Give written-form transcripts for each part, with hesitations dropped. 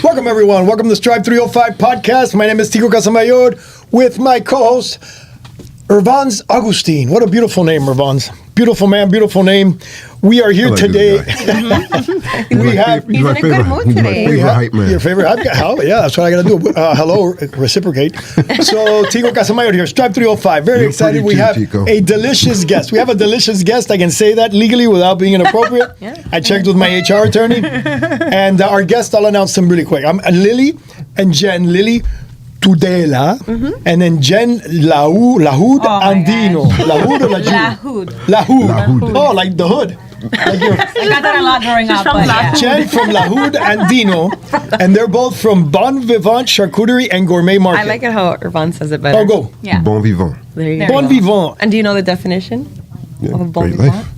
Welcome, everyone. Welcome to the Strive 305 podcast. My name is Tico Casamayor with my co-host, Irvans Agustin. What a beautiful name, Irvans. Beautiful man, beautiful name. We are here today. He's in a good mood today. Favorite hype man. Your favorite hype guy? Yeah, that's what I got to do. Hello, reciprocate. So, Tico Casamayor here, Strive 305. Very You're excited. pretty We too, have Tico. a delicious guest. We have a delicious guest. I can say that legally without being inappropriate. I checked with my HR attorney. And our guest, I'll announce them really quick. I'm Lily and Jen. Lily Tudela, and then Jen Lahoud Andino. Lahoud or Lahoud? Lahoud. Oh, like the hood. Like I got that a lot growing up. But yeah. Jen from Lahoud Andino, and they're both from Bon Vivant Charcuterie and Gourmet Market. I like it how Irvan says it better. Oh, go. Yeah. Bon vivant. There you Bon go. Vivant. And do you know the definition Yeah, of bon great vivant? life.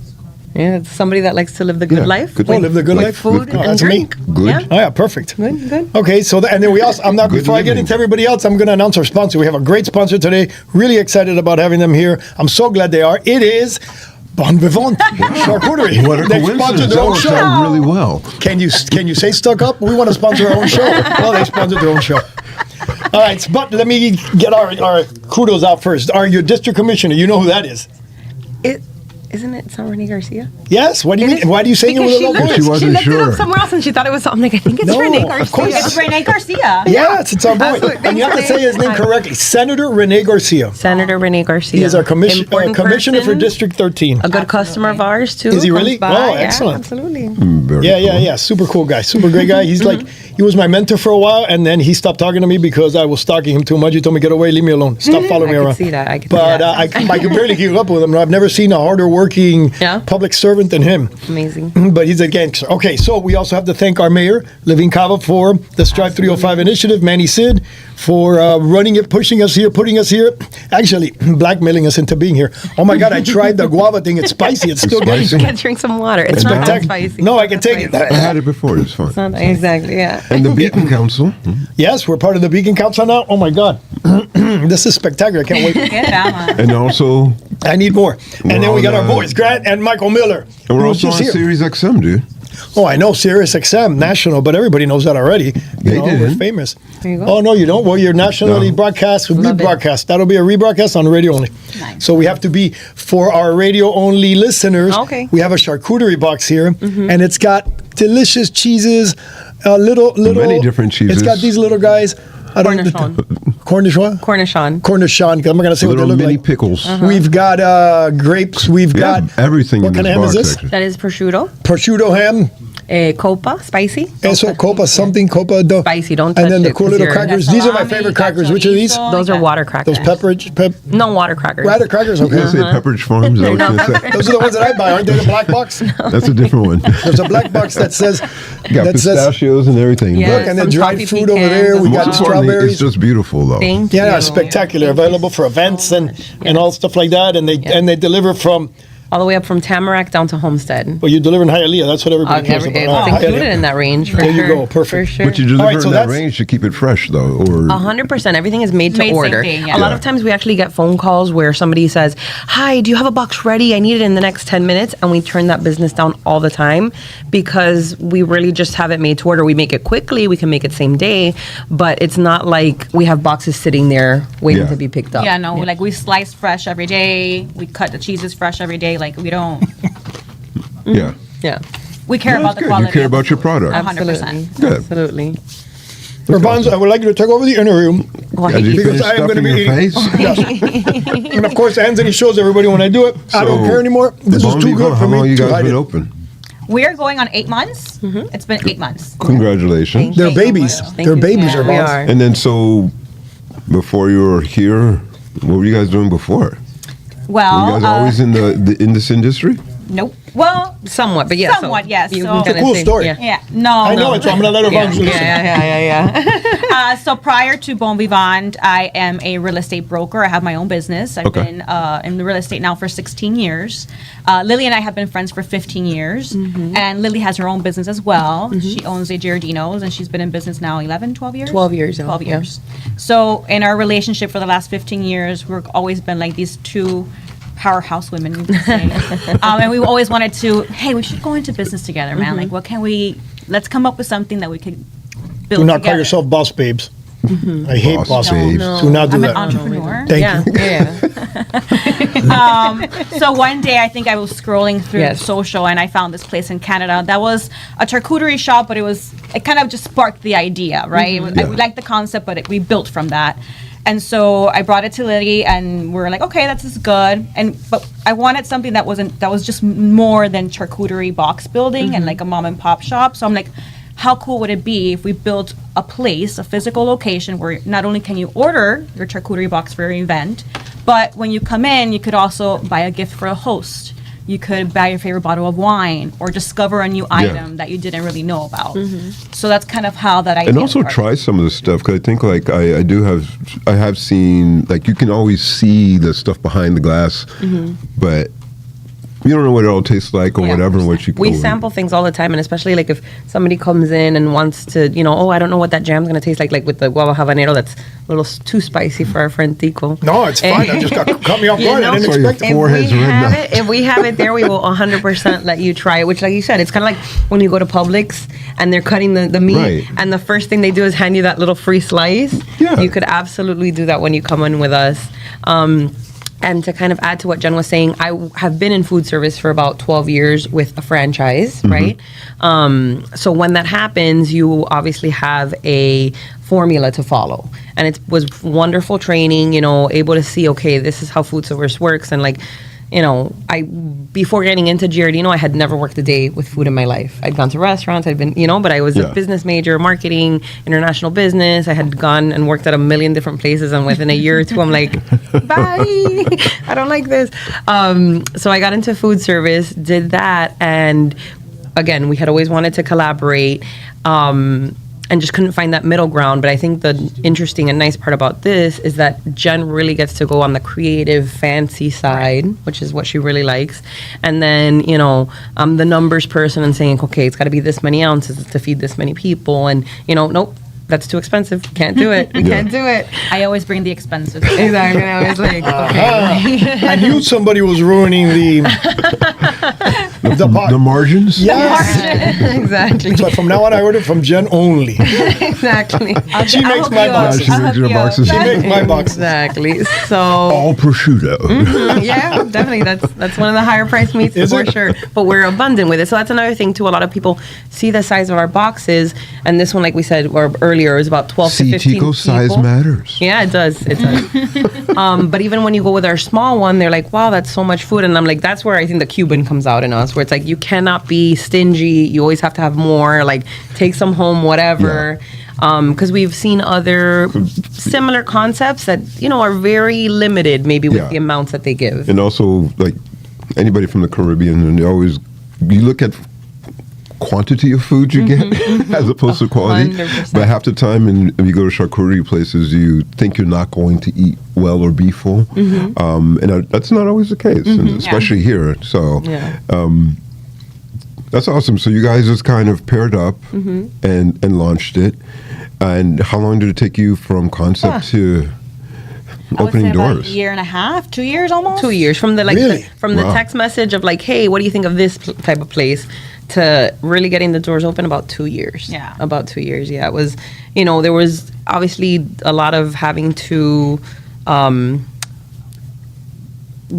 Yeah, it's somebody that likes to live the good Yeah, life. good Oh, live the good Like life. Food Oh, and that's drink. me. Good. Yeah. Oh yeah, perfect. Good. Okay, so and then we also. I'm not Good before I get living. into everybody else. I'm going to announce our sponsor. We have a great sponsor today. Really excited about having them here. I'm so glad they are. It is Bon Vivant Charcuterie. What a They coincidence. sponsored their That own worked show. out really well. Can you say stuck up? We want to sponsor our own show. Well, they sponsored their own show. All right, but let me get our kudos out first. Your district commissioner, you know who that is? Isn't it San Renee Garcia? Yes. What do you mean? Why do you say it with a low voice? She wasn't looked it sure. up somewhere else and she thought it was something. I'm like, I think it's No, Renee of Garcia. course. It's Rene Garcia. Yes, it's our boy. Absolutely. And you have to say his name Thanks, correctly. Senator Rene Garcia. Senator Renee Garcia. He is our Important commissioner for person, District 13. A good customer of ours too. Is he comes really? by. Oh, Yeah, excellent. absolutely. Very cool. Super cool guy. Super great guy. He's like, he was my mentor for a while, and then he stopped talking to me because I was stalking him too much. He told me, get away, leave me alone. Stop following me I around. could see that. I could But see that. I could barely keep up with him. I've never seen a harder working Yeah. public servant than him. Amazing. But he's a gangster. Okay, so we also have to thank our mayor, Levine Cava, for the Strive 305 initiative, Manny Sid, for running it, pushing us here, putting us here, actually blackmailing us into being here. Oh my God, I tried the guava thing. It's spicy. It's still getting spicy? me. Can't drink some water. It's not that Spectacular. spicy. No, I can take it. I had it before. It's fun. It's not exactly, yeah. And the Beacon Council. Yes, we're part of the Beacon Council now. Oh my God. This is spectacular. I can't wait. Get down. And also, I need more. And then we got our on, boys, Grant and Michael Miller. and we're who's also on just here. Sirius XM, dude. Oh, I know, Sirius XM, national, but everybody knows that already. They We're didn't. famous. There you go. Oh, no, you don't? Well, you're nationally No. broadcast, Love it. rebroadcast. That'll be a rebroadcast on radio only. Nice. So we have to be, for our radio only listeners, Okay. we have a charcuterie box here, and it's got delicious cheeses, little. Many different cheeses. It's got these little guys. I don't Cornichon. Cornichon? Cornichon. Cornichon. I'm not going to say what they Little look mini like. pickles. We've got grapes. We've Yeah, got everything what in kind this of ham box is this? section. That is prosciutto. Prosciutto ham. Copa, spicy. Eso, copa, something, copa. Spicy, don't And touch then the it, cool 'cause little you're- crackers. Got These are my salami, favorite got crackers. Which are these? chorizo, Those are got- water crackers. Those pepper No water crackers. Rider crackers? I Okay. say Pepperidge Farms. Is that what you're saying? Those are the ones that I buy, aren't they? The black box? That's a different one. There's a black box that says, Got that says, pistachios and everything. Yeah. look, and then some dried toffee fruit over pecans. there. We Most got Most importantly, strawberries. it's just beautiful, though. Thank Yeah, you. spectacular. Available for events and all stuff like that. And they deliver from, All the way up from Tamarack down to Homestead. well, you deliver in Hialeah. That's what everybody cares It's about. included in that range for There you sure. go, perfect. For sure. But you deliver All right, so in that that's- range to keep it fresh, though. Or 100%. Everything is made to Made same order. day, yeah. A lot Yeah. of times we actually get phone calls where somebody says, "Hi, do you have a box ready? I need it in the next 10 minutes." And we turn that business down all the time because we really just have it made to order. We make it quickly. We can make it same day, but it's not like we have boxes sitting there waiting Yeah. to be picked up. Yeah, no, like we slice fresh every day. We cut the cheeses fresh every day. Like we don't. yeah. Yeah. We care Well, about that's the good. quality. You care of about the your food. product. 100%. Good. Absolutely. Urbans, I would like you to take over the interview. Well, Did you Because finish I am stuffing gonna be your eating- face? Yes. And of course, Anthony shows everybody when I do it. I don't care anymore. This is Bon too Vivant, good for how long me you to guys hide been it. open? We're going on 8 months. It's been 8 months. Congratulations. They're Thank you so babies. much. Thank They're you. babies, Yeah, we Urbans. are. And then, so before you were here, what were you guys doing before? Well, Were you guys always in in this industry? nope. Well, Somewhat, but yeah. Somewhat, yes. You So- can It's a kinda cool say- story. Yeah. yeah, no. I know it, so I'm going to let Yeah, Urbans yeah, listen. yeah. So prior to Bon Vivant, I am a real estate broker. I have my own business. I've Okay. been in the real estate now for 16 years. Lily and I have been friends for 15 years. And Lily has her own business as well. She owns a Giardino's, and she's been in business now 11, 12 years? 12 years now, 12 yeah. years. So in our relationship for the last 15 years, we've always been like these two powerhouse women, you can say. And we always wanted to, hey, we should go into business together, man. Like, what can we let's come up with something that we could build Do not together. call yourself boss babes. I hate Boss boss babes. babes. Do not do I'm an that. entrepreneur. Thank yeah, you. yeah. So one day, I think I was scrolling through Yes. social, and I found this place in Canada that was a charcuterie shop, but it kind of just sparked the idea, right? We liked the concept, but we built from that. And so I brought it to Lily, and we're like, okay, this is good. But I wanted something that was just more than charcuterie box building and like a mom and pop shop. So I'm like, how cool would it be if we built a place, a physical location where not only can you order your charcuterie box for your event, but when you come in, you could also buy a gift for a host. You could buy your favorite bottle of wine or discover a new item that you didn't really know about. So that's kind of how that idea And also started. try some of the stuff, because I think like I have seen, like, you can always see the stuff behind the glass, but you don't know what it all tastes like or Yeah, whatever. What you We sample things all the time, and especially like if somebody comes in and wants to, oh, I don't know what that jam's gonna taste like with the guava habanero, that's a little too spicy for our friend Tico. No, it's fine. I just cut me off You guard. know, I didn't Sorry, expect it. your forehead's red now. If we have it there, we will 100% let you try it. Which, like you said, it's kind of like when you go to Publix and they're cutting the meat, Right. and the first thing they do is hand you that little free slice. Yeah. You could absolutely do that when you come in with us. And to kind of add to what Jen was saying, I have been in food service for about 12 years with a franchise, right? So when that happens, you obviously have a formula to follow. And it was wonderful training, able to see, okay, this is how food service works. And like, before getting into Giardino, I had never worked a day with food in my life. I'd gone to restaurants, I'd been, but I was Yeah. a business major, marketing, international business. I had gone and worked at a million different places, and within a year or two, I'm like, bye, I don't like this. So I got into food service, did that, and again, we had always wanted to collaborate. And just couldn't find that middle ground. But I think the interesting and nice part about this is that Jen really gets to go on the creative, fancy side, which is what she really likes. And then, I'm the numbers person and saying, okay, it's got to be this many ounces to feed this many people. And, nope, that's too expensive. Can't do it. We can't do it. I always bring the expenses. Exactly. I was like, okay. I knew somebody was ruining the pot. The margins? Yes. Exactly. But from now on, I order from Jen only. Exactly. She makes my boxes. She makes your boxes. She makes my boxes. Exactly. So All prosciutto. yeah, definitely. That's one of the higher priced meats Is for it? sure. But we're abundant with it. So that's another thing too. A lot of people see the size of our boxes, and this one, like we said or earlier, is about 12 to See, 15 Tico, size people. matters. Yeah, it does. It does. But even when you go with our small one, they're like, wow, that's so much food. And I'm like, that's where I think the Cuban comes out in us, where it's like, you cannot be stingy. You always have to have more, like take some home, whatever. Because we've seen other similar concepts that, are very limited maybe with Yeah. the amounts that they give. And also, like, anybody from the Caribbean, and you look at quantity of food you get as opposed to quality. 100%. But half the time, if you go to charcuterie places, you think you're not going to eat well or be full. And that's not always the case, and especially here. So Yeah. that's awesome. So you guys just kind of paired up and launched it. And how long did it take you from concept to I would say opening about doors? a year and a half, 2 years almost. 2 years from the Really? from the Wow. text message of like, hey, what do you think of this type of place, to really getting the doors open about 2 years. Yeah. About 2 years. Yeah, it was. There was obviously a lot of having to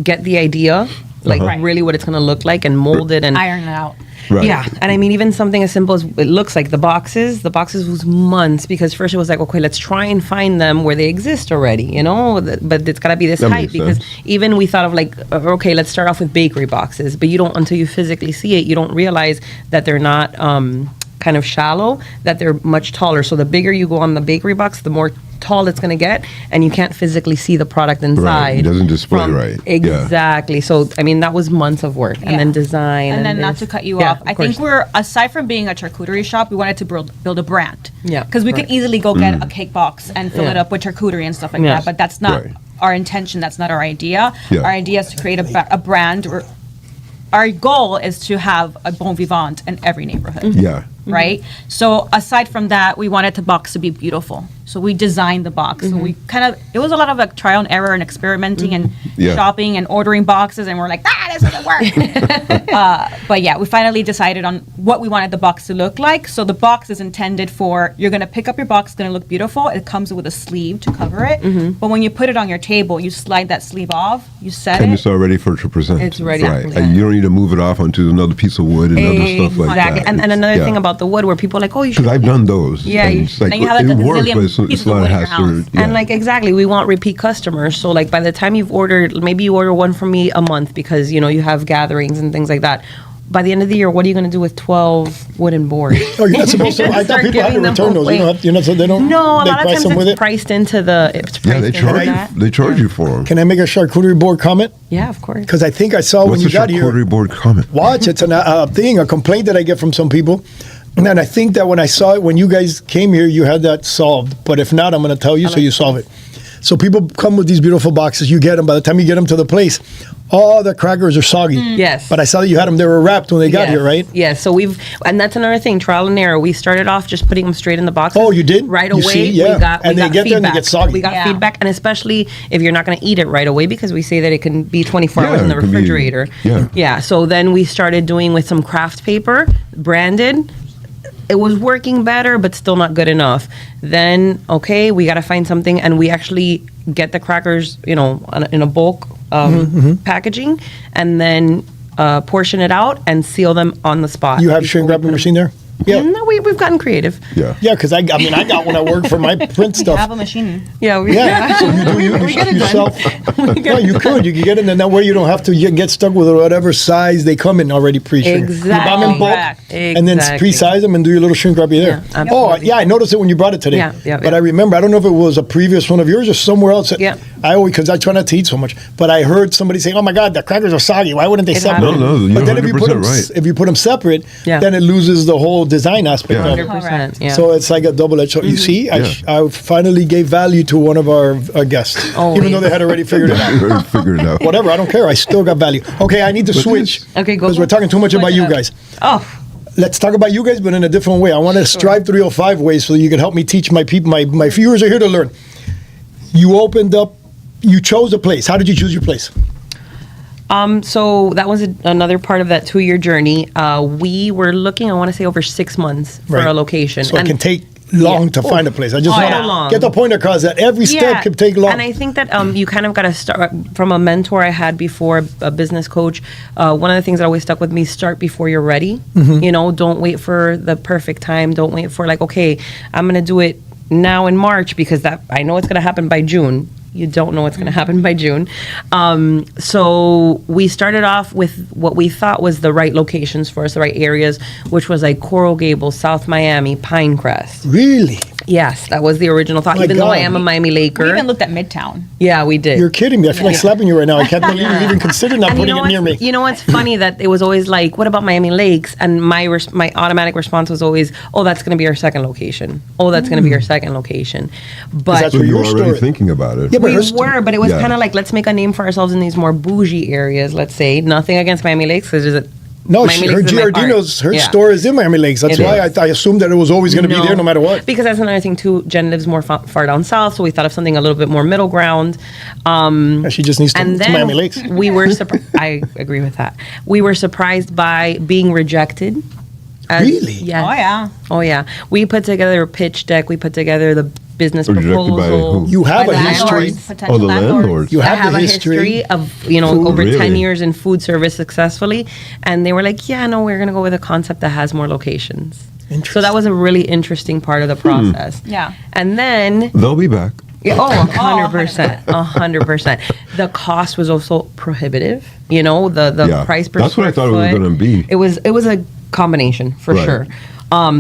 get the idea, like Right. really what it's going to look like, and mold it and Iron it out. Right. Yeah, and I mean, even something as simple as it looks like the boxes was months, because first it was like, okay, let's try and find them where they exist already, but it's got to be this That height, makes because sense. even we thought of like, okay, let's start off with bakery boxes, but you don't, until you physically see it, you don't realize that they're not kind of shallow, that they're much taller. So the bigger you go on the bakery box, the more tall it's going to get, and you can't physically see the product inside. It doesn't display right. Yeah. Exactly. So, I mean, that was months of work, and Yeah. then design. And then not this. to cut you Yeah, off, of I think course. aside from being a charcuterie shop, we wanted to build a brand. Yeah, Because we could right. easily go get a cake box and fill it Yeah. up with charcuterie and stuff like Yeah. that, but that's not Right. our intention. That's not our idea. Yeah. Our idea is to create a brand. Or our goal is to have a Bon Vivant in every neighborhood. Yeah. Right? So aside from that, we wanted the box to be beautiful. So we designed the box. So we it was a lot of like trial and error and experimenting and Yeah. shopping and ordering boxes. And we're like, this doesn't work. But yeah, we finally decided on what we wanted the box to look like. So the box is intended for, you're going to pick up your box, it's going to look beautiful. It comes with a sleeve to cover it. But when you put it on your table, you slide that sleeve off, you set And it. it's all ready for it to present. It's ready. Right. Yeah. And you don't need to move it off onto another piece of wood and other stuff like Exactly. that. And another Yeah. thing about the wood where people are like, oh, you should. Because I've done those. Yeah, and you- it's like, then you have, like, it a works, gazillion but it's pieces a of lot of wood in your hassle. house. Yeah. And like exactly, we want repeat customers. So like by the time you've ordered, maybe you order one from me a month because you have gatherings and things like that. By the end of the year, what are you going to do with 12 wooden boards? Oh, you're not supposed to. I thought Start people had to giving them return those. away. You know, so they don't. No, a they lot of price times them with it's it. priced into the. It's priced Yeah, they into charge you. that. They charge you for them. Can I make a charcuterie board comment? Yeah, of course. Because I think I saw What's when the you got here. charcuterie board comment? Watch, it's a complaint that I get from some people. And I think that when I saw it, when you guys came here, you had that solved. But if not, I'm going to tell you so you solve it. So people come with these beautiful boxes. You get them. By the time you get them to the place, all the crackers are soggy. Yes. But I saw that you had them. They were wrapped when they got Yes. here, right? Yeah. So and that's another thing, trial and error. We started off just putting them straight in the box. Oh, you did? Right You away. see? Yeah. We got, And we they got get there and they feedback. get soggy. We got Yeah. feedback, and especially if you're not going to eat it right away because we say that it can be 24 Yeah, hours in the it can be- refrigerator. yeah. Yeah. So then we started doing with some craft paper, branded. It was working better, but still not good enough. Then, okay, we got to find something, and we actually get the crackers, in a bulk packaging, and then portion it out and seal them on the spot. You have before shrink we wrapping put 'em- machine there? Yeah. No, we've gotten creative. Yeah. Yeah, because I got one at work for my print You have stuff. a machine. Yeah, Yeah, so you self. No, you could. You could get it, and that way you don't have to get stuck with whatever size they come in already pre-shrink. You buy them in bulk, Correct. and then Exactly. pre-size them and do your little shrink wrap there. Yeah, Oh, absolutely. yeah, I noticed it when you brought it today. Yeah, yeah, But yeah. I remember, I don't know if it was a previous one of yours or somewhere else. Yeah. I always, because I try not to eat so much, but I heard somebody say, "Oh my God, the crackers are soggy. Why wouldn't they It separate?" happens. No, you're but then if you put 100% them, right. if you put them separate, Yeah. then it loses the whole design aspect Yeah. of it. 100%. Yeah. So it's like a double-edged sword. You see, I finally gave value to one of our guests, even though they had already figured it out. You already figured it out. Whatever, I don't care. I still got value. Okay, I need to switch. Okay, go. Because we're talking too much about you guys. Oh, Let's talk about you guys, but in a different way. I want to strive 305 ways so you can help me teach my people. My viewers are here to learn. You chose a place. How did you choose your place? so that was another part of that 2-year journey. We were looking, I want to say, over 6 months for Right. a location. So it can take long Yeah. to find a place. I just Oh, want yeah. to long. get the point across that every step Yeah, can take long. And I think that you kind of got to start from a mentor I had before, a business coach. One of the things that always stuck with me: start before you're ready. Don't wait for the perfect time. Don't wait for okay, I'm gonna do it now in March because that I know it's gonna happen by June. You don't know what's going to happen by June. So we started off with what we thought was the right locations for us, the right areas, which was like Coral Gables, South Miami, Pinecrest. Really? Yes, that was the original thought. My Even though I God. am a Miami Laker. We even looked at Midtown. Yeah, we did. You're kidding me. I feel like slapping you right now. I can't believe you even considered not And putting it near me. You know what's funny that it was always like, what about Miami Lakes? And my automatic response was always, oh, that's going to be our second location. Oh, that's going to be our second location. But that's So where you your were already story- thinking about it. Yeah, but we her sto- were, but it was Yeah. kind of like, let's make a name for ourselves in these more bougie areas, let's say. Nothing against Miami Lakes, because there's a No, Miami her Lakes is my heart. Giardino's, her Yeah. store is in Miami Lakes. That's It why is. I assumed that it was always going to be there no matter what. Because that's another thing too. Jen lives more far down south, so we thought of something a little bit more middle ground. She just needs to, And to then Miami Lakes. we were surprised. I agree with that. We were surprised by being rejected. Really? Yes. Oh, yeah. Oh yeah. We put together a pitch deck. We put together the business Rejected by proposal. who? You have By a history. landlords, potential Oh, the landlords. You I have, have the a history. history of Food, over 10 really? years in food service successfully, and they were like, yeah, no, we're gonna go with a concept that has more locations. So that was a really interesting part of the process. Yeah. And then They'll be back. yeah, 100%, 100%. The cost was also prohibitive. The Yeah, price per that's what I square thought it was foot. gonna be. It was a combination for Right. sure.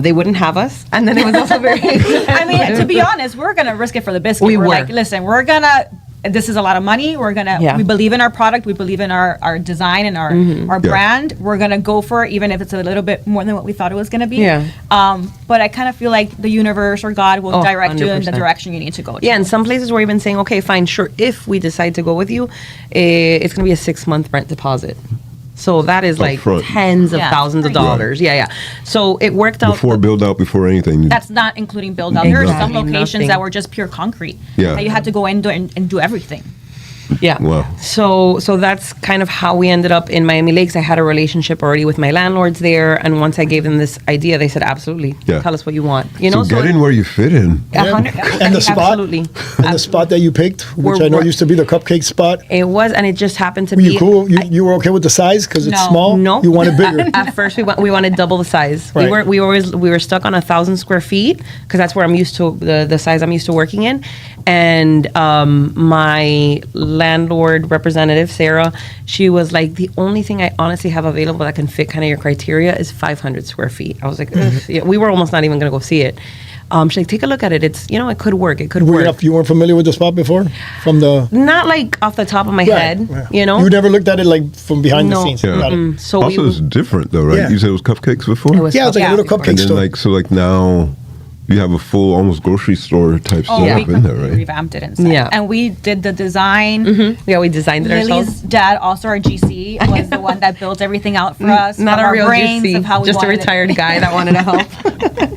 They wouldn't have us, and then it was also very. I mean, to be honest, we're gonna risk it for the biscuit. We We're were. like, listen, we're gonna. This is a lot of money. We're gonna. Yeah. We believe in our product. We believe in our design and our Yeah. brand. We're gonna go for it, even if it's a little bit more than what we thought it was gonna be. Yeah. But I kind of feel like the universe or God will Oh, direct you in the 100%. direction you need to go. To. Yeah, and some places were even saying, okay, fine, sure, if we decide to go with you, it's going to be a 6-month rent deposit. So that is like Upfront. tens of Yeah. thousands of Right. dollars. Yeah, yeah. So it worked out. Before build out, before anything. That's not including build out. There are some Exactly. locations Nothing. that were just pure concrete. Yeah. That you had to go in and do everything. Yeah. Wow. So that's kind of how we ended up in Miami Lakes. I had a relationship already with my landlords there, and once I gave them this idea, they said, "Absolutely, Yeah. tell us what you want." You know, So get in where you fit in. And the spot, Absolutely. and the spot that you picked, which We're I know right- used to be the cupcake spot. It was, and it just happened to Were be. you cool? You were okay with the size because it's No. small. No. You wanted bigger. At first, we wanted double the size. Right. We were stuck on 1,000 square feet because that's where I'm used to the size I'm used to working in. And my landlord representative Sarah, she was like, the only thing I honestly have available that can fit kind of your criteria is 500 square feet. I was like, ugh. Yeah, we were almost not even gonna go see it. She's like, take a look at it. It's it could work. It could Were work. you weren't familiar with the spot before? From the Not like off the top of my head, You never looked at it like from behind the No. scenes. Yeah. Got it. So Also, we- it's different though, right? Yeah. You said it was cupcakes before? It was Yeah, it's like a little before. cupcake and then store. like now you have a full almost grocery store type Oh, setup we in there, completely right? revamped it inside. Yeah. And we did the design. Yeah, we designed it ourselves. Lily's dad, also our GC, was the one that built everything out for us. Not from a our real brains GC, of how we just a wanted it. retired guy that wanted to help.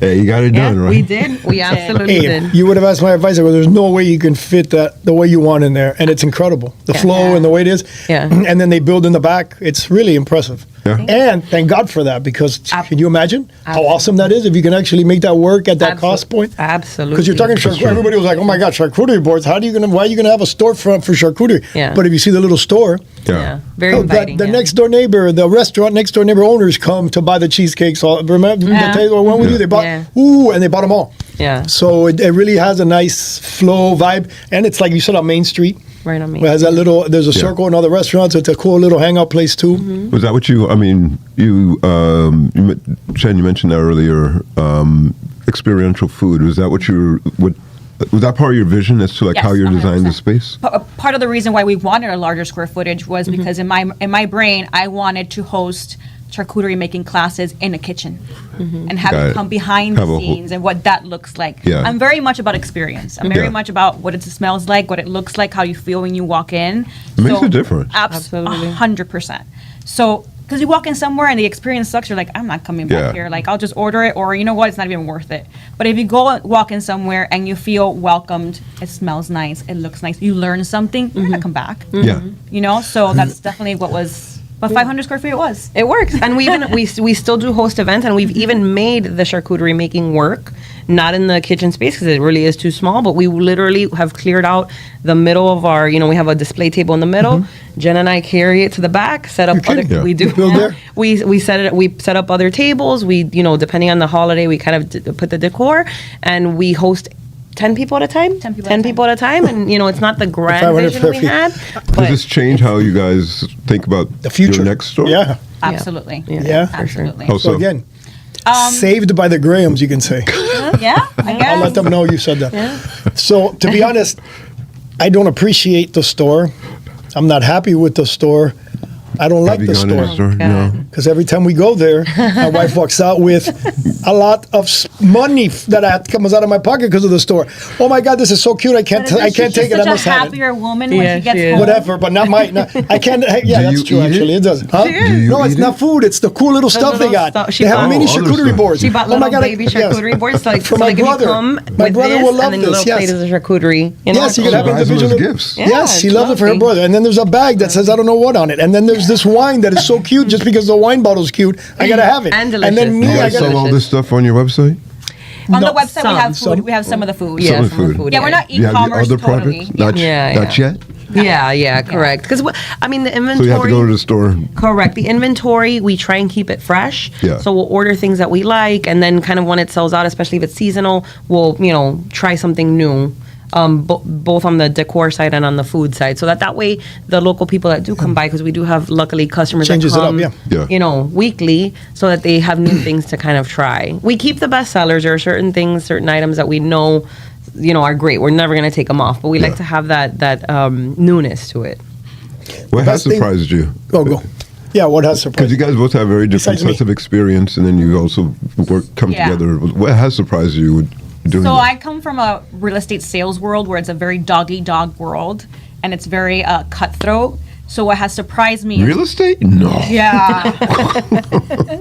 Hey, you got it Yeah, done, right? we did. We absolutely Hey, did. you would have asked my advice. I go, there's no way you can fit that the way you want in there, and it's incredible. The flow and the way it is. Yeah. And then they build in the back. It's really impressive. Yeah. And thank God for that, because Ab- can you imagine how Absolutely. awesome that is if you can actually make that work at that Absol- cost point? Absolutely. Because you're talking charcuterie. Everybody was like, "Oh my God, charcuterie boards! Why are you gonna have a storefront for charcuterie?" Yeah. But if you see the little store, Yeah, very oh, inviting. the yeah. next door neighbor, the restaurant next door neighbor owners come to buy the cheesecakes. All remember Yeah. the taste when we do they bought Yeah. and they bought them all. Yeah. So it really has a nice flow vibe, and it's like you said on Main Street. Right on me. It has that little. There's a Yeah. circle in other restaurants. It's a cool little hangout place too. Mm-hmm. Was that what Chen, you mentioned that earlier, experiential food. Was that was that part of your vision as to like Yes, how you're designing the 100%. space? Part of the reason why we wanted a larger square footage was because in my brain I wanted to host charcuterie making classes in a kitchen and have Got it it. come behind Have the a whole- scenes and what that looks like. Yeah. I'm very much about experience. I'm very Yeah. much about what it smells like, what it looks like, how you feel when you walk in. It makes a difference. Absolutely. 100%. So because you walk in somewhere and the experience sucks, you're like, I'm not coming back Yeah. here. Like, I'll just order it, or you know what, it's not even worth it. But if you go walk in somewhere and you feel welcomed, it smells nice, it looks nice, you learn something, you're gonna come back. Yeah. You know, so that's definitely what was. But 500 square feet it was. It works, and we still do host events, and we've even made the charcuterie making work. Not in the kitchen space because it really is too small, but we literally have cleared out the middle of our. We have a display table in the middle. Jen and I carry it to the back, set up. You're kidding. Yeah. We do. You build there? We set it. We set up other tables. We depending on the holiday, we kind of put the decor, and we host 10 people at a time. 10 people 10 at a people at a time, and it's not the grand 500 vision we square had, Does but this change how you guys think about The future. your next store? Yeah. Absolutely. Yeah. for sure. Absolutely. How So so? again, saved by the Grahams, you can say. Yeah, I guess. I'll let them know you said that. So to be honest, I don't appreciate the store. I'm not happy with the store. I don't like Have you the gone in store. the store? God. No. Because every time we go there, my wife walks out with a lot of money that comes out of my pocket because of the store. Oh my God, this is so cute! I can't take it. I She's must such a have it. happier woman Yeah, when she gets she is. home. Whatever, but not my. I can't. Yeah, Do that's you true. eat Actually, it? it does. Huh? She is. Do you No, eat it's it? not food. It's the cool little stuff they little got. stuff. She They have bought- mini Oh, other charcuterie stuff. boards. She bought Oh my little God, baby charcuterie boards. So For so my like if brother. you come My with brother this, will love and then the this, little yes. plate is a charcuterie. Yes, you it's can have She buys them as individual gifts. Yeah, yes, she it's loves it for her lovely. brother. And then there's a bag that says I don't know what on it. And then there's this wine that is so cute just because the wine bottle's cute. I gotta have it. And then delicious. me, You I guys gotta. sell all delicious. this stuff on your website? On No, the website, some. we have food. Some. We have some of the food. Some Yeah, of the food. Yeah, we're not Do you have your e-commerce other totally. products? Not, Yeah, not yeah. yet? Yeah, correct. Because I mean, the So inventory. you have to go to the store. Correct. The inventory, we try and keep it fresh. Yeah. So we'll order things that we like, and then kind of when it sells out, especially if it's seasonal, we'll try something new. Both on the decor side and on the food side, so that way the local people that do come by, because we do have luckily customers Changes it that up, come, yeah. weekly, so that they have new things to kind of try. We keep the best sellers. There are certain things, certain items that we know, are great. We're never going to take them off, but we Yeah. like to have that newness to it. What has best thing- surprised you? Go. Yeah, what has Because surprised you guys both have very different Besides me. sets of experience, and then you also come Yeah. together. What has surprised you with doing So that? I come from a real estate sales world where it's a very dog-eat-dog world, and it's very cutthroat. So what has surprised me? Real estate? No. Yeah.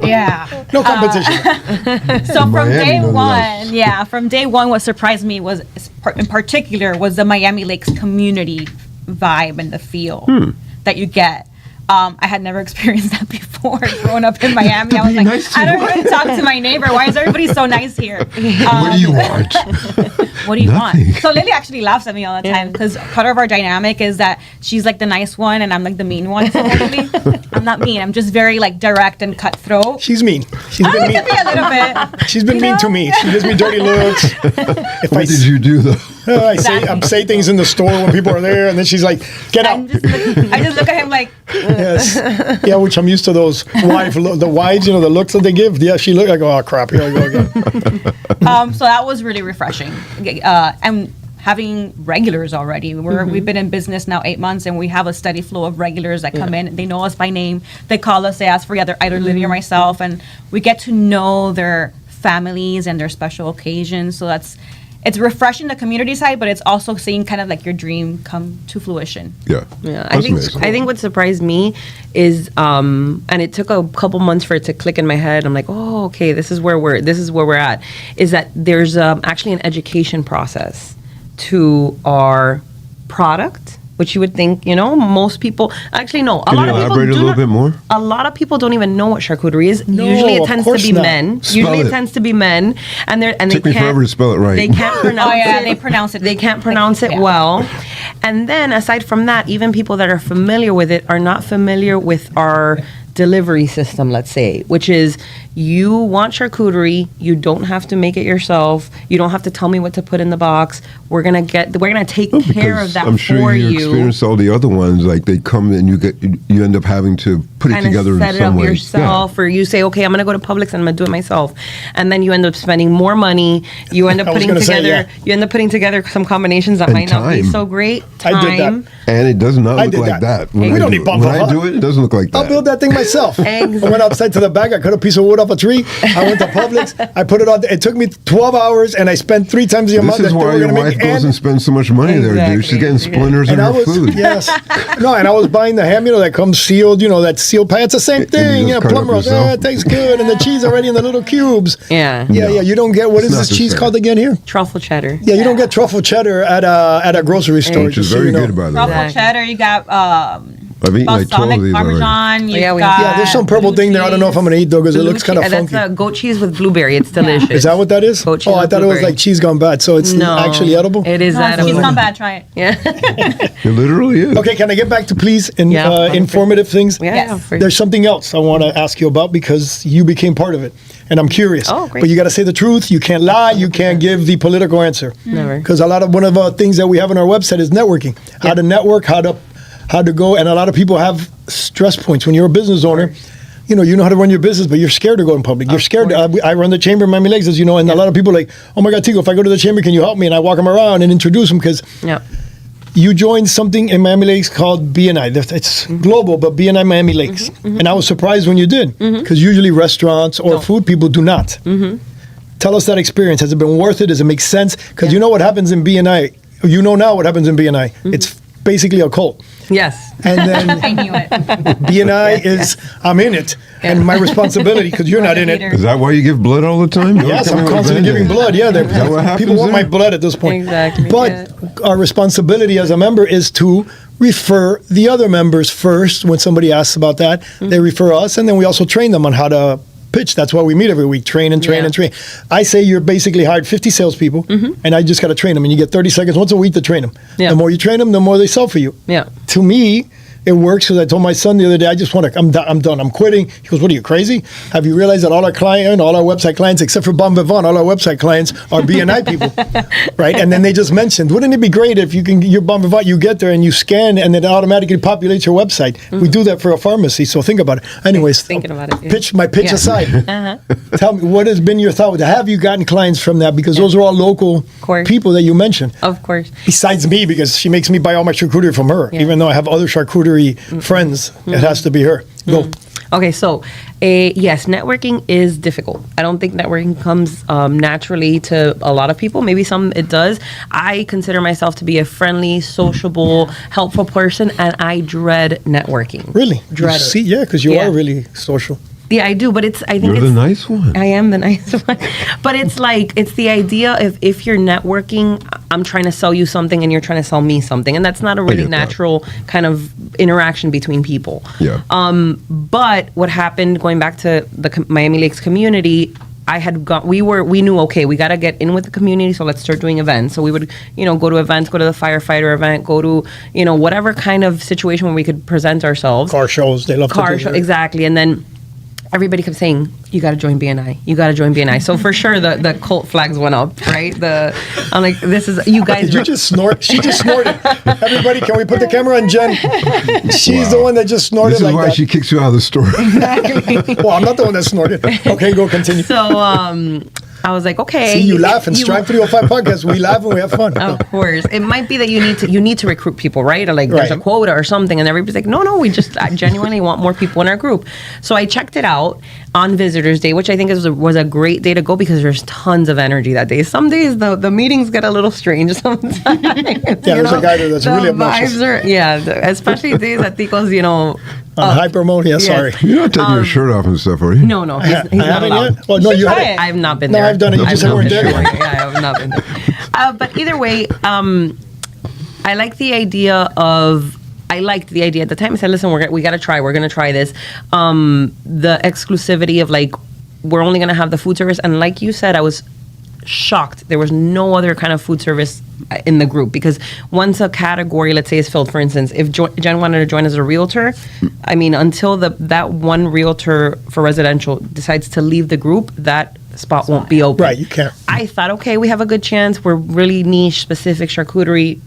Yeah. No competition. So from Miami, day nonetheless. one, from day one, what surprised me was, in particular, was the Miami Lakes community vibe and the feel that you get. I had never experienced that before growing up in Miami. I was like, nice to I don't you. even talk to my neighbor. Why is everybody so nice here? What do you want? What do you want? Nothing. So Lily actually laughs at me all the time because part of our dynamic is that she's like the nice one and I'm like the mean one. Supposedly. I'm not mean. I'm just very like direct and cutthroat. She's mean. She's been I mean. can be a little bit. She's been mean to me. She gives me dirty looks. If What did you do though? I say things in the store when people are there, and then she's like, "Get out." I just look at him like, Yes. Yeah, which I'm used to those the wives, the looks that they give. Yeah, she looked like, oh crap, here I go again. so that was really refreshing. And having regulars already. We've been in business now 8 months, and we have a steady flow of regulars that come in. They know us by name. They call us. They ask for either Lily or myself, and we get to know their families and their special occasions. So it's refreshing the community side, but it's also seeing kind of like your dream come to fruition. Yeah. Yeah, That's amazing. I think what surprised me is, and it took a couple months for it to click in my head. I'm like, oh, okay, this is where we're at. Is that there's actually an education process to our product, which you would think, most people actually know. Can you elaborate a little bit more? A lot of people don't even know what charcuterie is. No, Usually it of tends to course be not. men. Spell Usually it. it tends to be men, and they Took me forever to spell it right. They can't pronounce Oh, yeah, it. they pronounce it. They can't pronounce it Yeah. well. And then aside from that, even people that are familiar with it are not familiar with our delivery system, let's say, which is you want charcuterie, you don't have to make it yourself, you don't have to tell me what to put in the box. We're gonna take care of that I'm sure for you you. experience all the other ones. Like they come and you end up having to put it Kind of together set in it some up way. yourself, or you say, okay, I'm gonna go to Publix and I'm gonna do it myself, and then you end up spending more money. You end up I was putting gonna say, together. yeah. You end up putting together some combinations that And might not be time. so great. I did that. Time. And it does not I look did like that. that. When We I don't do need it. bumper When I hut. do it, it doesn't look like that. I'll build that thing myself. I went outside to the back. I cut a piece of wood off a tree. I went to Publix. I put it on. It took me 12 hours, and I spent 3 times the amount This is that they why were your going to wife make. goes and spends so much money there, dude. She's getting Exactly. splinters in And I her was food. yes, no, and I was buying the ham, that comes sealed, that seal pie. It's the same you thing, just cut it plum rolls. yourself? It tastes good, and the cheese already in the little cubes. Yeah. Yeah, No. yeah. You don't get what It's is not this the cheese same. called again here? Truffle cheddar. Yeah, you don't get truffle cheddar at a grocery store. Which is just so very you know. good, by the Truffle way. Exactly. cheddar, you got I've eaten like 12 of balsamic these already. parmesan. You've Yeah, we- got Yeah, there's some purple blue thing there. I don't know if I'm gonna eat though because it looks kind of funky. That's goat cheese with blueberry. It's delicious. Is that what that is? Goat cheese Oh, I with thought it was blueberry. like cheese gone bad. So it's No, actually edible. It is No, edible. it's not bad. Try it. Yeah. It literally is. Okay, can I get back to please Yeah. informative things? Yeah. Yes. yeah, for- There's something else I want to ask you about because you became part of it, and I'm curious. Oh, great. But you got to say the truth. You can't lie. You can't give the political answer. Never. Because one of the things that we have on our website is networking. How to network, how to go, and a lot of people have stress points when you're a business owner. You know how to run your business, but you're scared to go in public. You're scared. I run the chamber in Miami Lakes, as you know, and a lot of people are like, oh my God, Tigo, if I go to the chamber, can you help me? And I walk them around and introduce them because Yeah. you joined something in Miami Lakes called BNI. It's global, but BNI Miami Lakes. And I was surprised when you did, because usually restaurants or food people do not. Tell us that experience. Has it been worth it? Does it make sense? Because you know what happens in BNI. You know now what happens in BNI. It's basically a cult. Yes. And then I knew it. BNI is, I'm in it. And my responsibility, because you're not in it. Is that why you give blood all the time? Don't Yes, tell I'm me what constantly Band-Aid. giving blood. Yeah, that what happens people want my there? blood at this point. Exactly, But yeah. our responsibility as a member is to refer the other members first. When somebody asks about that, they refer us, and then we also train them on how to pitch. That's why we meet every week. Train and train Yeah. and train. I say you're basically hired 50 salespeople, and I just got to train them, and you get 30 seconds once a week to train them. Yeah. The more you train them, the more they sell for you. Yeah. To me, it works because I told my son the other day, I just want to, I'm done, I'm quitting. He goes, what are you, crazy? Have you realized that all our website clients, except for Bon Vivant, all our website clients are BNI people, right? And then they just mentioned, wouldn't it be great if you're Bon Vivant, you get there and you scan and it automatically populates your website. We do that for a pharmacy, so think about it. Anyways, Thinking about it, yeah. My pitch Yeah. aside, tell me, what has been your thought? Have you gotten clients from that? Because those are all local course. people that you mentioned. Of course. Besides me, because she makes me buy all my charcuterie from her, Yeah. even though I have other charcuterie friends, it has to be her. Go. Okay, so yes, networking is difficult. I don't think networking comes naturally to a lot of people. Maybe some it does. I consider myself to be a friendly, sociable, helpful person, and I dread networking. Really? Dread See, it. yeah, because you Yeah. are really social. Yeah, I do, but it's. I think You're it's the nice one. I am the nice one. But it's like, it's the idea of if you're networking, I'm trying to sell you something and you're trying to sell me something. And that's not a really get that. natural kind of interaction between people. Yeah. But what happened, going back to the Miami Lakes community, we knew, okay, we got to get in with the community, so let's start doing events. So we would, go to events, go to the firefighter event, go to, whatever kind of situation where we could present ourselves. Car shows, they love to do Show, that. exactly. And then everybody kept saying, you got to join BNI. You got to join BNI. So for sure, the cult flags went up, right? I'm like, this is, you guys. Did you just snort? She just snorted. Everybody, can we put the camera on Jen? She's the one that just snorted This is like why that. she kicks you out of the store. Well, I'm not the one that snorted. Okay, go continue. So I was like, okay. See, you laugh and Strive 305 podcast. We laugh and we have fun. Of course, it might be that you need to recruit people, right? Or like there's a Right. quota or something, and everybody's like, no, we just genuinely want more people in our group. So I checked it out on Visitors Day, which I think was a great day to go because there's tons of energy that day. Some days the meetings get a little strange sometimes. Yeah, there's a guy there that's really obnoxious. Especially days that Tico's, On hyper mode, yeah, sorry. You're not taking your shirt off and stuff, are you? No, he's I not haven't allowed. yet. Oh, no, you try haven't. it. I have not been No, there. I've done it. You I've just said not we're been there. Yeah, I have not been there. But either way, I like the idea of. I liked the idea at the time. I said, "Listen, we got to try. We're going to try this." The exclusivity of like, we're only going to have the food service, and like you said, I was shocked. There was no other kind of food service in the group because once a category, let's say, is filled, for instance, if Jen wanted to join as a realtor, I mean, until that one realtor for residential decides to leave the group, that spot won't be open. Right, you can't. I thought, okay, we have a good chance. We're really niche, specific charcuterie,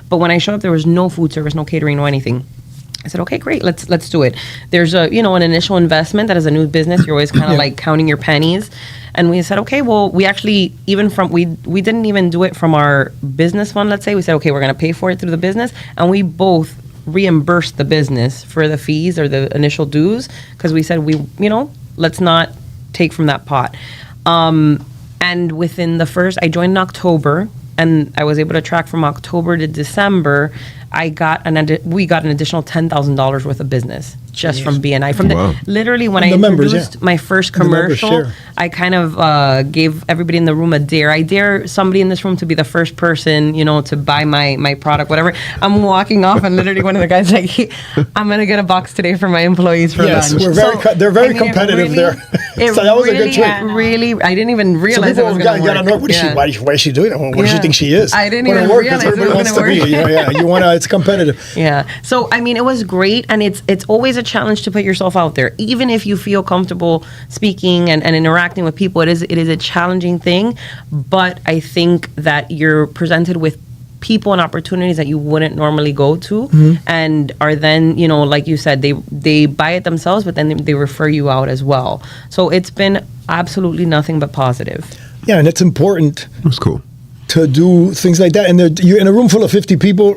But when I showed up, there was no food service, no catering, no anything. I said, okay, great, let's do it. There's an initial investment that as a new business, you're always kind of like counting your pennies. And we said, okay, well, we actually, we didn't even do it from our business fund, let's say. We said, okay, we're going to pay for it through the business. And we both reimbursed the business for the fees or the initial dues because we said, let's not take from that pot. And within I joined in October, and I was able to track from October to December. We got an additional $10,000 worth of business just from BNI. Wow. Literally when From I the members, introduced yeah. my first The members commercial, share. I kind of gave everybody in the room a dare. I dare somebody in this room to be the first person, to buy my product, whatever. I'm walking off, and literally one of the guys like, hey, I'm gonna get a box today for my employees for Yes, lunch. we're very they're very competitive there. It So that was a good trick. Really, I didn't even So realize it people was got going to to know work. why is she doing that? What does she Yeah. think she is? I didn't But even it worked 'cause realize it was everybody wants to gonna be. work. You want to. It's competitive. Yeah. So I mean, it was great, and it's always a challenge to put yourself out there, even if you feel comfortable speaking and interacting with people. It is a challenging thing, but I think that you're presented with people and opportunities that you wouldn't normally go to, and are then like you said, they buy it themselves, but then they refer you out as well. So it's been absolutely nothing but positive. Yeah, and it's important That's cool. to do things like that. And you're in a room full of 50 people.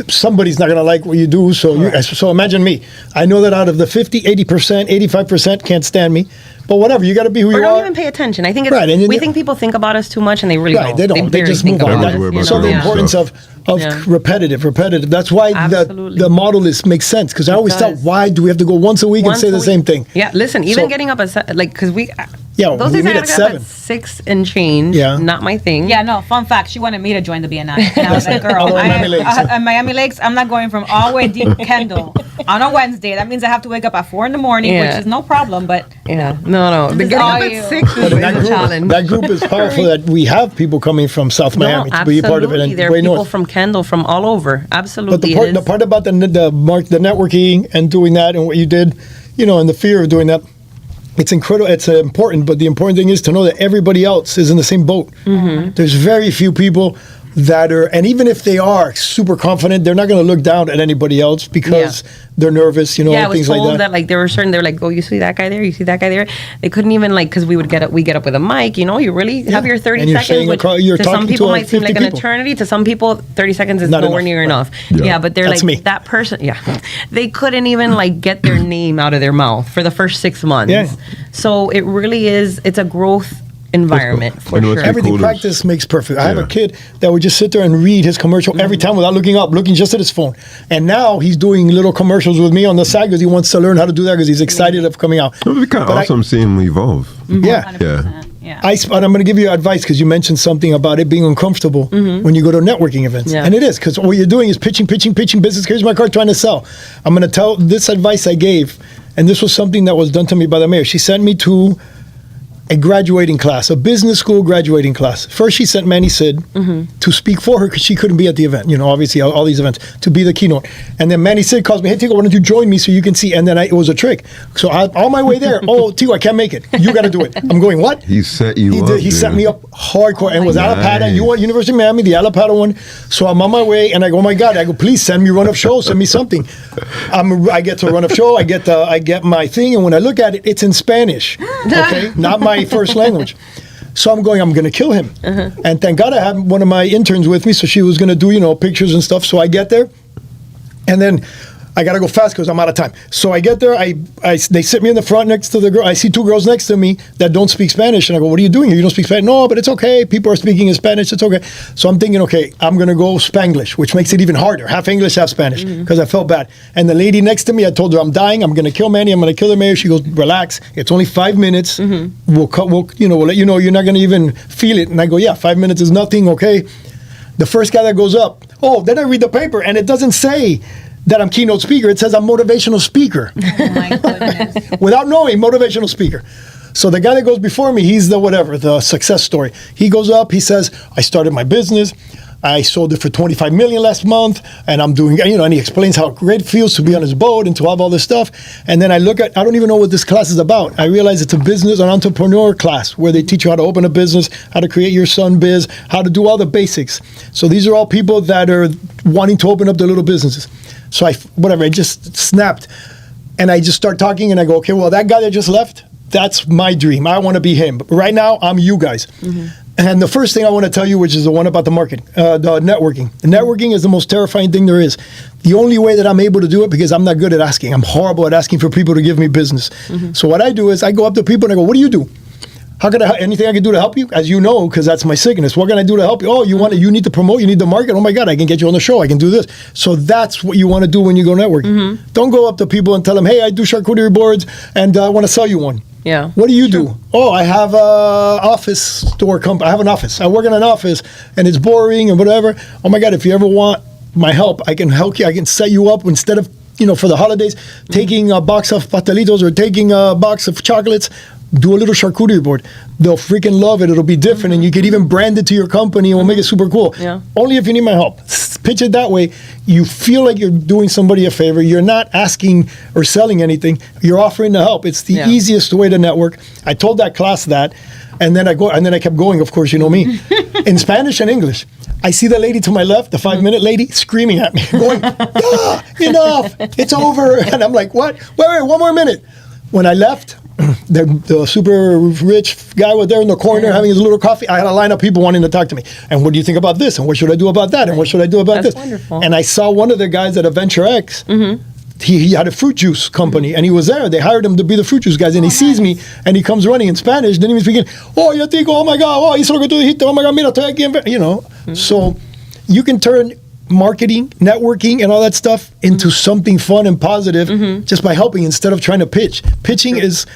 Somebody's not going to like what you do. So imagine me. I know that out of the 50, 80%, 85% can't stand me. But whatever, you got to be who Or you don't are. even pay attention. I think it's, Right, and we think people think about us too much, and they really Right, they don't. They barely just think move on. about Everyone's us, worried you about So know? the their own importance stuff. of Yeah. repetitive. That's why Absolutely. the model makes sense. Because I always thought, does. why do we have to go once a week Once and say a the week. same thing? Yeah, listen, even So- getting up at because we Yeah, those we days I meet gotta at get up 7. at 6 and change. Yeah. Not my thing. Yeah, no, fun fact. She wanted me to join the BNI. And I was like, girl, Although Miami Lakes. Miami Lakes, I'm not going from all the way deep Kendall on a Wednesday. That means I have to wake up at 4 in the morning, Yeah. which is no problem, but Yeah. No. The is getting all up you. at 6 is But in a challenge. that group is powerful that we have people coming from South Miami to be a part of it and There are way people north. from Kendall, from all over. Absolutely. But the it the is. part about the networking and doing that and what you did, and the fear of doing that, it's incredible. It's important, but the important thing is to know that everybody else is in the same boat. Mm-hmm. There's very few people that are, and even if they are super confident, they're not going to look down at anybody else because they're nervous, you know, Yeah, I was things told like that. like they were certain. They're like, oh, you see that guy there? You see that guy there? They couldn't even like because we get up with a mic. You know, you really have your 30 And you're seconds. saying Which you're to some talking people to, might seem 50 like an people. eternity. To some people, 30 seconds is Not nowhere enough, near right. enough. Yeah. Yeah, but they're That's like me. that person. Yeah, they couldn't even like get their name out of their mouth for the first 6 months. Yeah. So it really is. It's a growth environment for I know it's sure. Everything cool to- practice makes perfect. I have a Yeah. kid that would just sit there and read his commercial every time without looking up, looking just at his phone. And now he's doing little commercials with me on the side because he wants to learn how to do that because he's excited of coming out. It would be kind of But I- awesome seeing him evolve. Yeah. 100%. Yeah. And I'm going to give you advice because you mentioned something about it being uncomfortable when you go to networking events. Yeah. And it is because what you're doing is pitching business. Here's my card trying to sell. I'm going to tell this advice I gave, and this was something that was done to me by the mayor. She sent me to a graduating class, a business school graduating class. First, she sent Manny Sid to speak for her because she couldn't be at the event. You know, obviously, all these events, to be the keynote. And then Manny Sid calls me, hey, Tico, why don't you join me so you can see? And then it was a trick. So on my way there, oh, Tico, I can't make it. You got to do it. I'm going, what? He set you He up. did. He set dude. me up hardcore and was God. Alapata. You want University of Miami, the Alapata one. So I'm on my way and I go, oh my God. I go, please send me run of show. Send me something. I get to run of show. I get my thing. And when I look at it, it's in Spanish. Okay, not my first language. So I'm going to kill him. And thank God I had one of my interns with me. So she was going to do, you know, pictures and stuff. So I get there. And then I gotta go fast because I'm out of time. So I get there. They sit me in the front next to the girl. I see two girls next to me that don't speak Spanish, and I go, "What are you doing here? You don't speak Spanish?" No, but it's okay. People are speaking in Spanish. It's okay. So I'm thinking, okay, I'm gonna go Spanglish, which makes it even harder. Half English, half Spanish, because I felt bad. And the lady next to me, I told her I'm dying. I'm gonna kill Manny. I'm gonna kill the mayor. She goes, "Relax. It's only 5 minutes. We'll let you know. You're not gonna even feel it." And I go, "Yeah, 5 minutes is nothing. Okay." The first guy that goes up, then I read the paper, and it doesn't say that I'm keynote speaker. It says I'm motivational speaker. Oh my goodness. Without knowing, motivational speaker. So the guy that goes before me, he's the success story. He goes up, he says, I started my business. I sold it for $25 million last month, and I'm doing, and he explains how great it feels to be on his boat and to have all this stuff. And then I don't even know what this class is about. I realize it's an entrepreneur class where they teach you how to open a business, how to create your son biz, how to do all the basics. So these are all people that are wanting to open up their little businesses. So I just snapped, and I just start talking, and I go, okay, well, that guy that just left, that's my dream. I want to be him. But right now, I'm you guys. And the first thing I want to tell you, which is the one about the marketing, the networking. The networking is the most terrifying thing there is. The only way that I'm able to do it, because I'm not good at asking. I'm horrible at asking for people to give me business. So what I do is I go up to people and I go, what do you do? How can anything I can do to help you? As you know, because that's my sickness. What can I do to help you? Oh, you need to promote, you need to market. Oh my God, I can get you on the show. I can do this. So that's what you want to do when you go networking. Don't go up to people and tell them, hey, I do charcuterie boards and I want to sell you one. Yeah. What do you do? Oh, I have a office store company. I have an office. I work in an office and it's boring and whatever. Oh my God, if you ever want my help, I can help you. I can set you up instead of, for the holidays, taking a box of pastelitos or taking a box of chocolates. Do a little charcuterie board. They'll freaking love it. It'll be different, and you could even brand it to your company, and we'll make it super cool. Yeah. Only if you need my help. Pitch it that way. You feel like you're doing somebody a favor. You're not asking or selling anything. You're offering to help. It's the easiest way to network. I told that class that, and then I kept going. Of course, you know me, in Spanish and English. I see the lady to my left, the 5-minute lady, screaming at me, going, enough, it's over. And I'm like, what? Wait, 1 more minute. When I left, the super rich guy was there in the corner having his little coffee. I had a line of people wanting to talk to me. And what do you think about this? And what should I do about that? And what should I do about That's this? wonderful. And I saw one of the guys at Adventure X. He had a fruit juice company, and he was there. They hired him to be the fruit juice guys, and he sees me, and he comes running in Spanish, didn't even speak. Oh, yo tico, oh my God, oh, hizo lo que tú dijiste, oh my God, mira, estoy aquí, So you can turn marketing, networking, and all that stuff into something fun and positive just by helping instead of trying to pitch. Pitching is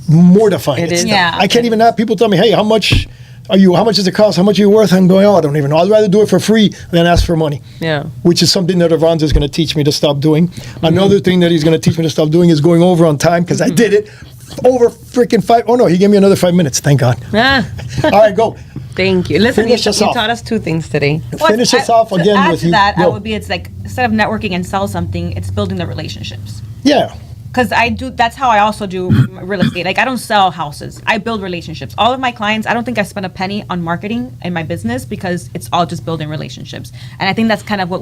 mortifying. It is. Yeah. I can't even have people tell me, hey, how much does it cost? How much are you worth? I'm going, I don't even know. I'd rather do it for free than ask for money. Yeah. Which is something that Avanza is going to teach me to stop doing. Another thing that he's going to teach me to stop doing is going over on time, because I did it over freaking 5. Oh no, he gave me another 5 minutes. Thank God. All right, go. Thank you. Listen, Finish you us off. taught us 2 things today. Finish us off again to add with to you. that, Go. it's like, instead of networking and sell something, it's building the relationships. Yeah. because I do. That's how I also do real estate. Like I don't sell houses. I build relationships. All of my clients, I don't think I spend a penny on marketing in my business because it's all just building relationships. And I think that's kind of what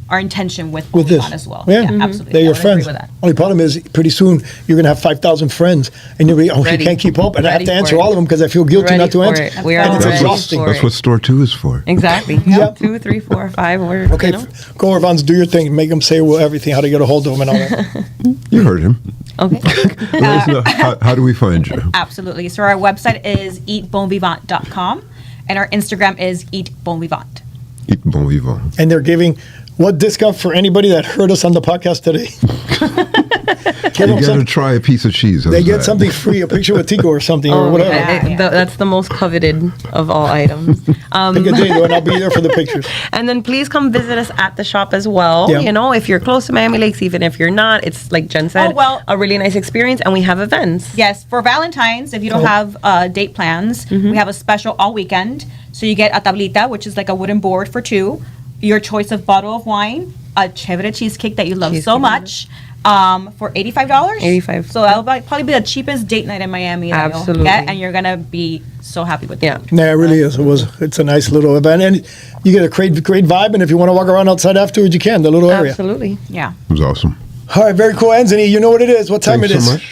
our intention with this on as well. Yeah, absolutely. They're I your would agree friends. with that. Only problem is, pretty soon you're gonna have 5,000 friends, and you'll be, you Ready. can't keep up, and I have Ready to for answer it. all of them because I feel guilty Ready not to for answer. it. We are And it's ready exhausting. for That's it. what store 2 is for. Exactly. Yep. 2, 3, 4, 5. We're, Okay, you know. go Irvans, do your thing. Make them say everything, how to get a hold of them and all that. You heard him. Okay. Let us know, how do we find you? Absolutely. So our website is eatbonvivant.com, and our Instagram is eatbonvivant. Eat bon vivant. And they're giving what discount for anybody that heard us on the podcast today? Give them You got to some, try a piece of cheese. they How's get that? something free, a picture with Tico or something or Oh, whatever. yeah. that's the most coveted of all items. Pick a day though, and I'll be there for the pictures. And then please come visit us at the shop as well. Yeah. You know, if you're close to Miami Lakes, even if you're not, it's like Jen said, Oh, well- a really nice experience. And we have events. Yes, for Valentine's, if you don't have date plans, we have a special all weekend. So you get a tablita, which is like a wooden board for 2, your choice of bottle of wine, a chévere cheesecake that you love so Cheesecake. much, for $85. $85. So that'll probably be the cheapest date night in Miami that Absolutely. you'll get, and you're gonna be so happy with Yeah. it. Yeah, it really is. It's a nice little event, and you get a great vibe. And if you want to walk around outside afterwards, you can. The little area. Absolutely. Yeah. It was awesome. All right, very cool, Anthony. You know what it is. What time Thanks it so is? much.